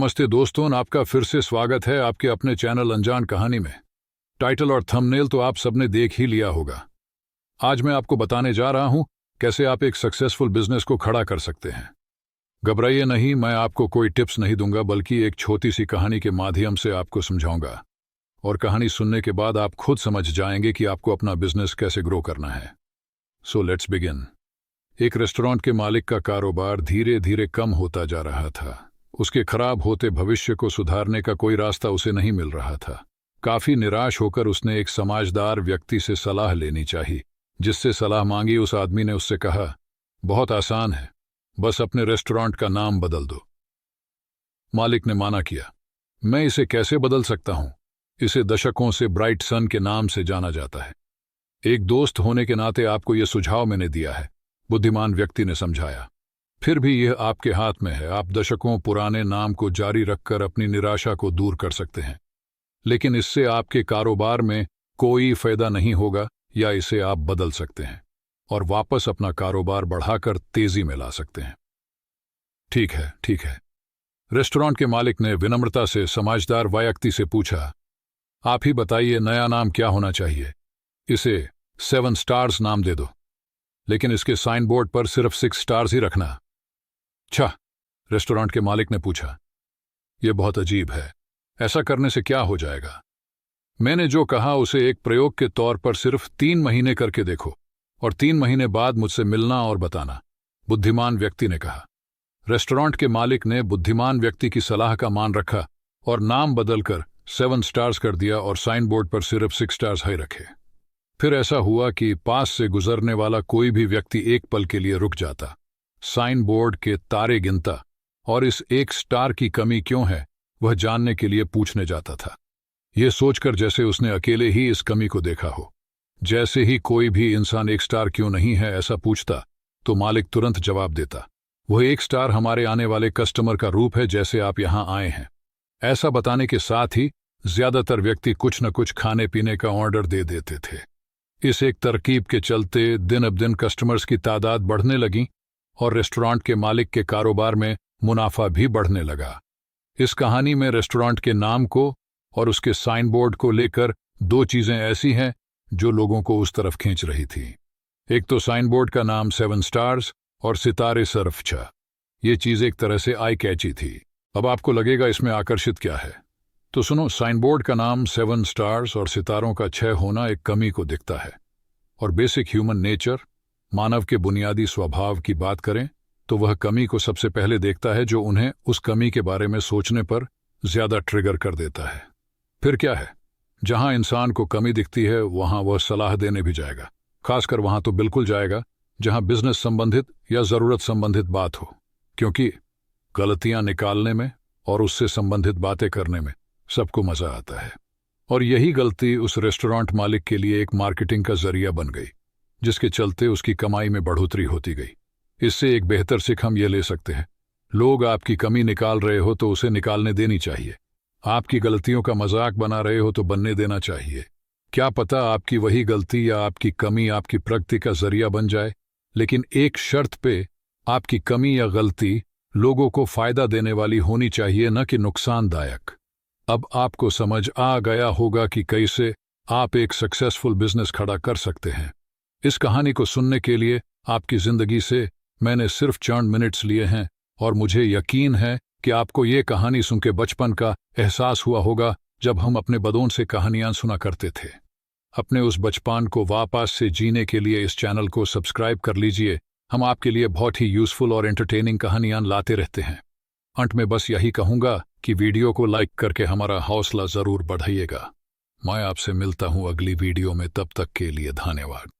नमस्ते दोस्तों, आपका फिर से स्वागत है आपके अपने चैनल अनजान कहानी में। टाइटल और थंबनेल तो आप सबने देख ही लिया होगा। आज मैं आपको बताने जा रहा हूं कैसे आप एक सक्सेसफुल बिजनेस को खड़ा कर सकते हैं। घबराइए नहीं, मैं आपको कोई टिप्स नहीं दूंगा, बल्कि एक छोटी सी कहानी के माध्यम से आपको समझाऊंगा। और कहानी सुनने के बाद आप खुद समझ जाएंगे कि आपको अपना बिजनेस कैसे ग्रो करना है। So let's begin. एक रेस्टोरेंट के मालिक का कारोबार धीरे धीरे कम होता जा रहा था। उसके खराब होते भविष्य को सुधारने का कोई रास्ता उसे नहीं मिल रहा था। काफी निराश होकर उसने एक समझदार व्यक्ति से सलाह लेनी चाहिए। जिससे सलाह मांगी, उस आदमी ने उससे कहा, बहुत आसान है, बस अपने रेस्टोरेंट का नाम बदल दो। मालिक ने माना किया, मैं इसे कैसे बदल सकता हूं? इसे दशकों से ब्राइट सन के नाम से जाना जाता है। एक दोस्त होने के नाते आपको यह सुझाव मैंने दिया है, बुद्धिमान व्यक्ति ने समझाया। फिर भी यह आपके हाथ में है। आप दशकों पुराने नाम को जारी रखकर अपनी निराशा को दूर कर सकते हैं, लेकिन इससे आपके कारोबार में कोई फायदा नहीं होगा। या इसे आप बदल सकते हैं और वापस अपना कारोबार बढ़ाकर तेजी में ला सकते हैं। ठीक है, ठीक है, रेस्टोरेंट के मालिक ने विनम्रता से समझदार व्यक्ति से पूछा, आप ही बताइए नया नाम क्या होना चाहिए? इसे 7 स्टार्स नाम दे दो, लेकिन इसके साइन बोर्ड पर सिर्फ 6 स्टार्स ही रखना। अच्छा, रेस्टोरेंट के मालिक ने पूछा, यह बहुत अजीब है, ऐसा करने से क्या हो जाएगा? मैंने जो कहा उसे एक प्रयोग के तौर पर सिर्फ 3 महीने करके देखो और 3 महीने बाद मुझसे मिलना और बताना, बुद्धिमान व्यक्ति ने कहा। रेस्टोरेंट के मालिक ने बुद्धिमान व्यक्ति की सलाह का मान रखा और नाम बदलकर 7 स्टार्स कर दिया और साइन बोर्ड पर सिर्फ 6 स्टार्स ही रखे। फिर ऐसा हुआ कि पास से गुजरने वाला कोई भी व्यक्ति एक पल के लिए रुक जाता, साइन बोर्ड के तारे गिनता और इस 1 स्टार की कमी क्यों है वह जानने के लिए पूछने जाता था। यह सोचकर जैसे उसने अकेले ही इस कमी को देखा हो। जैसे ही कोई भी इंसान 1 स्टार क्यों नहीं है ऐसा पूछता, तो मालिक तुरंत जवाब देता, वह 1 स्टार हमारे आने वाले कस्टमर का रूप है, जैसे आप यहां आए हैं। ऐसा बताने के साथ ही ज्यादातर व्यक्ति कुछ न कुछ खाने पीने का ऑर्डर दे देते थे। इस एक तरकीब के चलते दिन अब दिन कस्टमर्स की तादाद बढ़ने लगी और रेस्टोरेंट के मालिक के कारोबार में मुनाफा भी बढ़ने लगा। इस कहानी में रेस्टोरेंट के नाम को और उसके साइन बोर्ड को लेकर 2 चीजें ऐसी हैं जो लोगों को उस तरफ खींच रही थी। एक तो साइन बोर्ड का नाम 7 स्टार्स और सितारे सिर्फ 6। ये चीज एक तरह से आई कैची थी। अब आपको लगेगा इसमें आकर्षित क्या है, तो सुनो, साइन बोर्ड का नाम 7 स्टार्स और सितारों का 6 होना एक कमी को दिखता है। और बेसिक ह्यूमन नेचर, मानव के बुनियादी स्वभाव की बात करें तो वह कमी को सबसे पहले देखता है जो उन्हें उस कमी के बारे में सोचने पर ज्यादा ट्रिगर कर देता है। फिर क्या है, जहां इंसान को कमी दिखती है वहां वह सलाह देने भी जाएगा। खासकर वहां तो बिल्कुल जाएगा जहां बिजनेस संबंधित या जरूरत संबंधित बात हो, क्योंकि गलतियां निकालने में और उससे संबंधित बातें करने में सबको मजा आता है। और यही गलती उस रेस्टोरेंट मालिक के लिए एक मार्केटिंग का जरिया बन गई, जिसके चलते उसकी कमाई में बढ़ोतरी होती गई। इससे एक बेहतर सीख हम ये ले सकते हैं, लोग आपकी कमी निकाल रहे हो तो उसे निकालने देनी चाहिए। आपकी गलतियों का मजाक बना रहे हो तो बनने देना चाहिए। क्या पता आपकी वही गलती या आपकी कमी आपकी प्रगति का जरिया बन जाए, लेकिन एक शर्त पे, आपकी कमी या गलती लोगों को फायदा देने वाली होनी चाहिए, न कि नुकसानदायक। अब आपको समझ आ गया होगा कि कैसे आप एक सक्सेसफुल बिजनेस खड़ा कर सकते हैं। इस कहानी को सुनने के लिए आपकी जिंदगी से मैंने सिर्फ 4 मिनट्स लिए हैं और मुझे यकीन है कि आपको ये कहानी सुन के बचपन का एहसास हुआ होगा जब हम अपने बड़ों से कहानियां सुना करते थे। अपने उस बचपन को वापस से जीने के लिए इस चैनल को सब्सक्राइब कर लीजिए। हम आपके लिए बहुत ही यूजफुल और एंटरटेनिंग कहानियां लाते रहते हैं। अंत में बस यही कहूंगा कि वीडियो को लाइक करके हमारा हौसला जरूर बढ़ाइएगा। मैं आपसे मिलता हूं अगली वीडियो में, तब तक के लिए धन्यवाद।